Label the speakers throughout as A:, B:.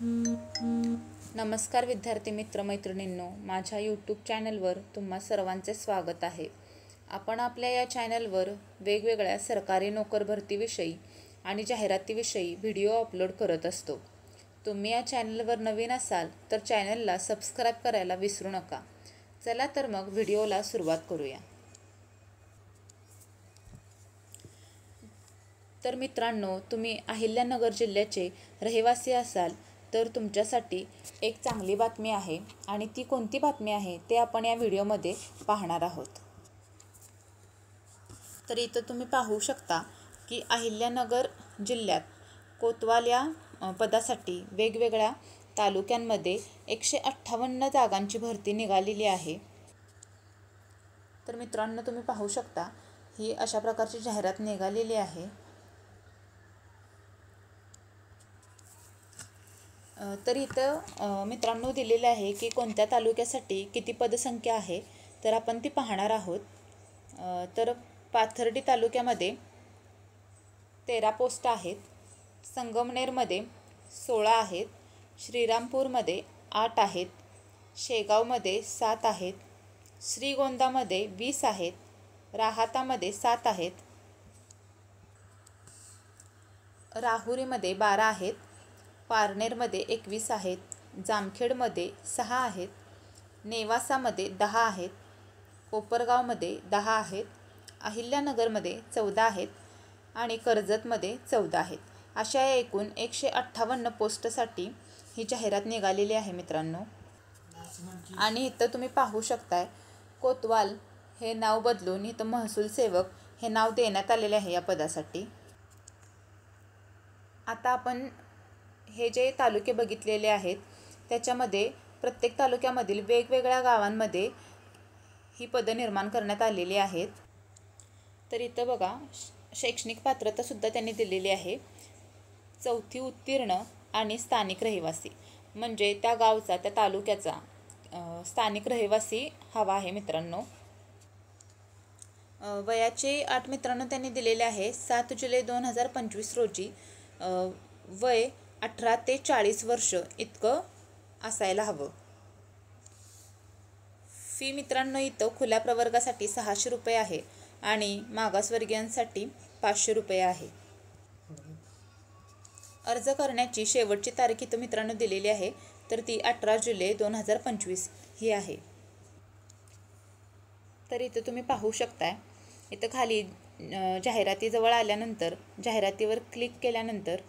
A: नमस्कार विद्यार्थी मित्र मैत्रिणींनो, माझ्या यूट्यूब चॅनलवर तुम्हा सर्वांचे स्वागत आहे. आपण आपल्या या चॅनलवर वेगवेगळ्या सरकारी नोकर भरतीविषयी आणि जाहिरातीविषयी व्हिडिओ अपलोड करत असतो. तुम्ही या चॅनलवर नवीन असाल तर चॅनलला सबस्क्राईब करायला विसरू नका. चला तर मग व्हिडिओला सुरुवात करूया. तर मित्रांनो, तुम्ही अहिल्यानगर जिल्ह्याचे रहिवासी असाल तर तुमच्यासाठी एक चांगली बातमी आहे आणि ती कोणती बातमी आहे ते आपण या व्हिडिओमध्ये पाहणार आहोत. तर इथं तुम्ही पाहू शकता की अहिल्यानगर जिल्ह्यात कोतवाल या पदासाठी वेगवेगळ्या तालुक्यांमध्ये 158 जागांची भरती निघालेली आहे. तर मित्रांनो, तुम्ही पाहू शकता ही अशा प्रकारची जाहिरात निघालेली आहे. तर इथं मित्रांनो दिलेलं आहे की कोणत्या तालुक्यासाठी किती पदसंख्या आहे, तर आपण ती पाहणार आहोत. तर पाथर्डी तालुक्यामध्ये 13 पोस्ट आहेत, संगमनेरमध्ये 16 आहेत, श्रीरामपूरमध्ये 8 आहेत, शेगावमध्ये 7 आहेत, श्रीगोंदामध्ये 20 आहेत, राहातामध्ये 7 आहेत, राहुरीमध्ये 12 आहेत, पारनेरमध्ये 21 आहेत, जामखेडमध्ये 6 आहेत, नेवासामध्ये 10 आहेत, कोपरगावमध्ये 10 आहेत, अहिल्यानगरमध्ये 14 आहेत आणि कर्जतमध्ये 14 आहेत. अशा एकूण 158 पोस्टसाठी ही जाहिरात निघालेली आहे मित्रांनो. आणि इथं तुम्ही पाहू शकताय कोतवाल हे नाव बदलून इथं महसूल सेवक हे नाव देण्यात आलेले आहे या पदासाठी. आता आपण हे जे तालुके बघितलेले आहेत त्याच्यामध्ये प्रत्येक तालुक्यामधील वेगवेगळ्या गावांमध्ये ही पदं निर्माण करण्यात आलेली आहेत. तर इथं बघा, शैक्षणिक पात्रतासुद्धा त्यांनी दिलेली आहे. 4थी उत्तीर्ण आणि स्थानिक रहिवासी, म्हणजे त्या गावचा त्या तालुक्याचा स्थानिक रहिवासी हवा आहे मित्रांनो. वयाची अट मित्रांनो त्यांनी दिलेले आहे 7 जुलै 2025 रोजी वय 18 ते 40 वर्ष इतकं असायला हवं. फी मित्रांनो इथं खुल्या प्रवर्गासाठी 600 रुपये आहे आणि मागासवर्गीयांसाठी 500 रुपये आहे. अर्ज करण्याची शेवटची तारीख इथं मित्रांनो दिलेली आहे, तर ती 18 जुलै 2025 ही आहे. तर इथं तुम्ही पाहू शकताय, इथं खाली जाहिरातीजवळ आल्यानंतर जाहिरातीवर क्लिक केल्यानंतर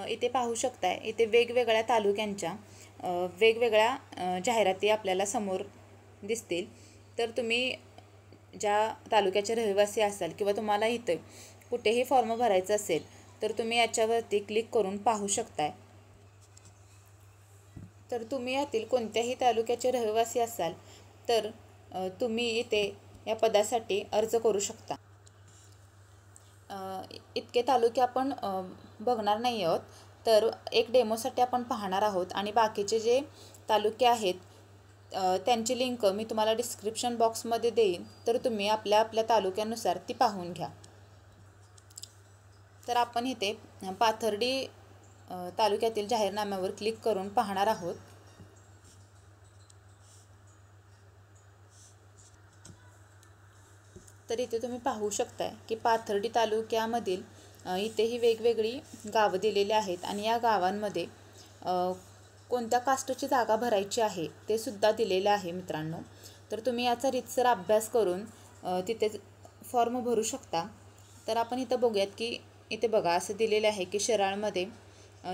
A: इथे पाहू शकताय, इथे वेगवेगळ्या तालुक्यांच्या वेगवेगळ्या जाहिराती आपल्याला समोर दिसतील. तर तुम्ही ज्या तालुक्याचे रहिवासी असाल किंवा तुम्हाला इथे कुठेही फॉर्म भरायचा असेल तर तुम्ही याच्यावरती क्लिक करून पाहू शकताय. तर तुम्ही यातील कोणत्याही तालुक्याचे रहिवासी असाल तर तुम्ही इथे या पदासाठी अर्ज करू शकता. इतके तालुके आपण बघणार नाही आहोत, तर एक डेमोसाठी आपण पाहणार आहोत आणि बाकीचे जे तालुके आहेत त्यांची लिंक मी तुम्हाला डिस्क्रिप्शन बॉक्समध्ये देईन, तर तुम्ही आपल्या आपल्या तालुक्यानुसार ती पाहून घ्या. तर आपण इथे पाथर्डी तालुक्यातील जाहीरनाम्यावर क्लिक करून पाहणार आहोत. तर इथे तुम्ही पाहू शकताय की पाथर्डी तालुक्यामधील इथेही वेगवेगळी गावं दिलेली आहेत आणि या गावांमध्ये कोणत्या कास्टची जागा भरायची आहे ते सुद्धा दिलेलं आहे मित्रांनो. तर तुम्ही याचा रीतसर अभ्यास करून तिथे फॉर्म भरू शकता. तर आपण इथं बघूयात की इथे बघा असं दिलेलं आहे की शिराळमध्ये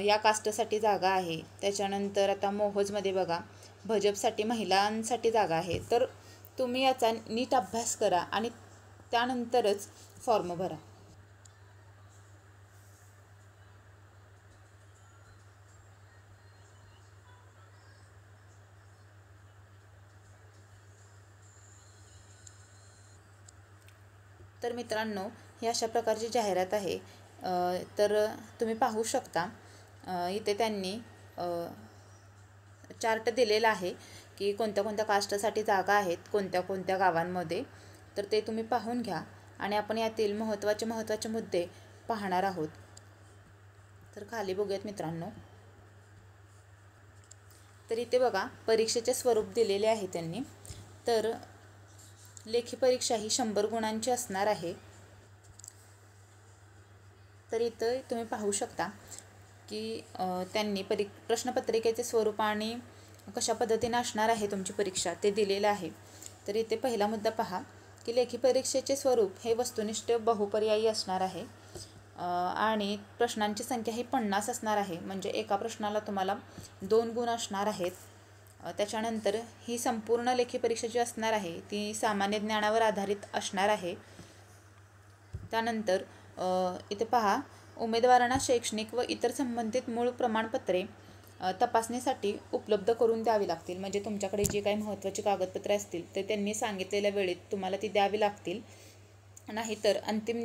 A: या कास्टसाठी जागा आहे. त्याच्यानंतर आता मोहोजमध्ये बघा भाजपसाठी महिलांसाठी जागा आहे. तर तुम्ही याचा नीट अभ्यास करा आणि त्यानंतरच फॉर्म भरा. तर मित्रांनो, ही अशा प्रकारची जाहिरात आहे. तर तुम्ही पाहू शकता इथे त्यांनी चार्ट दिलेला आहे की कोणत्या कोणत्या कास्टसाठी जागा आहेत कोणत्या कोणत्या गावांमध्ये. तर ते तुम्ही पाहून घ्या आणि आपण यातील महत्त्वाचे मुद्दे पाहणार आहोत. तर खाली बघूयात मित्रांनो. तर इथे बघा परीक्षेचे स्वरूप दिलेले आहे त्यांनी. तर लेखी परीक्षा ही 100 गुणांची असणार आहे. तर इथं तुम्ही पाहू शकता की त्यांनी प्रश्नपत्रिकेचे स्वरूप आणि कशा पद्धतीने असणार आहे तुमची परीक्षा ते दिलेलं आहे. तर इथे पहिला मुद्दा पहा की लेखी परीक्षेचे स्वरूप हे वस्तुनिष्ठ बहुपर्यायी असणार आहे आणि प्रश्नांची संख्या ही 50 असणार आहे. म्हणजे एका प्रश्नाला तुम्हाला 2 गुण असणार आहेत. त्याच्यानंतर ही संपूर्ण लेखी परीक्षा जी असणार आहे ती सामान्य ज्ञानावर आधारित असणार आहे. त्यानंतर इथे पहा उमेदवारांना शैक्षणिक व इतर संबंधित मूळ प्रमाणपत्रे तपासणीसाठी उपलब्ध करून द्यावी लागतील. म्हणजे तुमच्याकडे जी काही महत्त्वाची कागदपत्रे असतील ते त्यांनी सांगितलेल्या वेळेत तुम्हाला ती द्यावी लागतील. नाहीतर अंतिम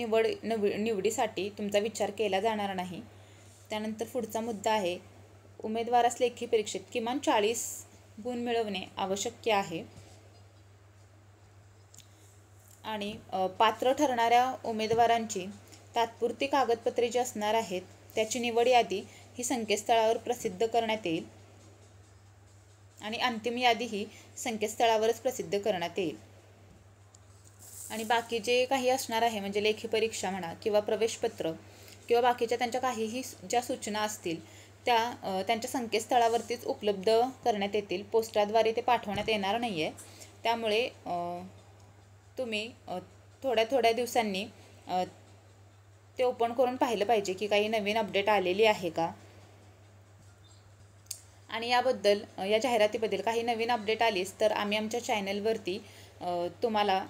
A: निवडीसाठी तुमचा विचार केला जाणार नाही. त्यानंतर पुढचा मुद्दा आहे उमेदवारास लेखी परीक्षेत किमान 40 गुण मिळवणे आवश्यक आहे. आणि पात्र ठरणाऱ्या उमेदवारांची तात्पुरती कागदपत्रे जी असणार आहेत त्याची निवड यादी ही संकेतस्थळावर प्रसिद्ध करण्यात येईल आणि अंतिम यादी ही संकेतस्थळावरच प्रसिद्ध करण्यात येईल. आणि बाकी जे काही असणार आहे म्हणजे लेखी परीक्षा म्हणा किंवा प्रवेशपत्र किंवा बाकीच्या त्यांच्या काहीही ज्या सूचना असतील त्या त्यांच्या संकेतस्थळावरतीच उपलब्ध करण्यात येतील. पोस्टाद्वारे ते पाठवण्यात येणार नाही आहे. त्यामुळे तुम्ही थोड्या दिवसांनी ते ओपन करून पाहिलं पाहिजे की काही नवीन अपडेट आलेली आहे का. आणि याबद्दल या जाहिरातीबद्दल काही नवीन अपडेट आलीच तर आम्ही आमच्या चॅनलवरती तुम्हाला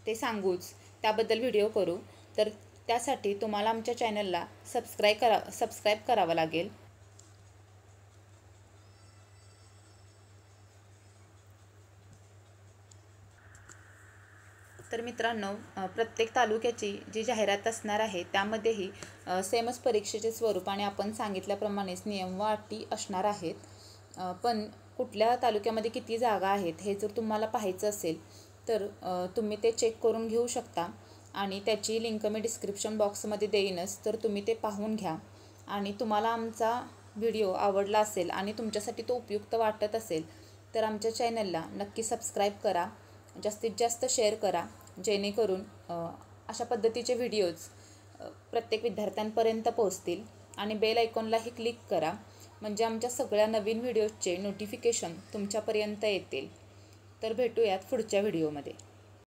A: ते सांगूच, त्याबद्दल व्हिडिओ करू. तर त्यासाठी तुम्हाला आमच्या चॅनलला सबस्क्राईब करावं लागेल. तर मित्रांनो प्रत्येक तालुक्याची जी जाहिरात असणार आहे त्यामध्येही सेमच परीक्षेचे स्वरूप आणि आपण सांगितल्याप्रमाणेच नियम व अटी असणार आहेत. पण कुठल्या तालुक्यामध्ये किती जागा आहेत हे जर तुम्हाला पाहायचं असेल तर तुम्ही ते चेक करून घेऊ शकता आणि त्याची लिंक मी डिस्क्रिप्शन बॉक्समध्ये देईनच. तर तुम्ही ते पाहून घ्या आणि तुम्हाला आमचा व्हिडिओ आवडला असेल आणि तुमच्यासाठी तो उपयुक्त वाटत असेल तर आमच्या चॅनलला नक्की सबस्क्राईब करा, जास्तीत जास्त शेअर करा जेणेकरून अशा पद्धतीचे व्हिडिओज प्रत्येक विद्यार्थ्यांपर्यंत पोहोचतील. आणि बेल आयकॉनलाही क्लिक करा म्हणजे आमच्या सगळ्या नवीन व्हिडिओजचे नोटिफिकेशन तुमच्यापर्यंत येतील. तर भेटूयात पुढच्या व्हिडिओमध्ये.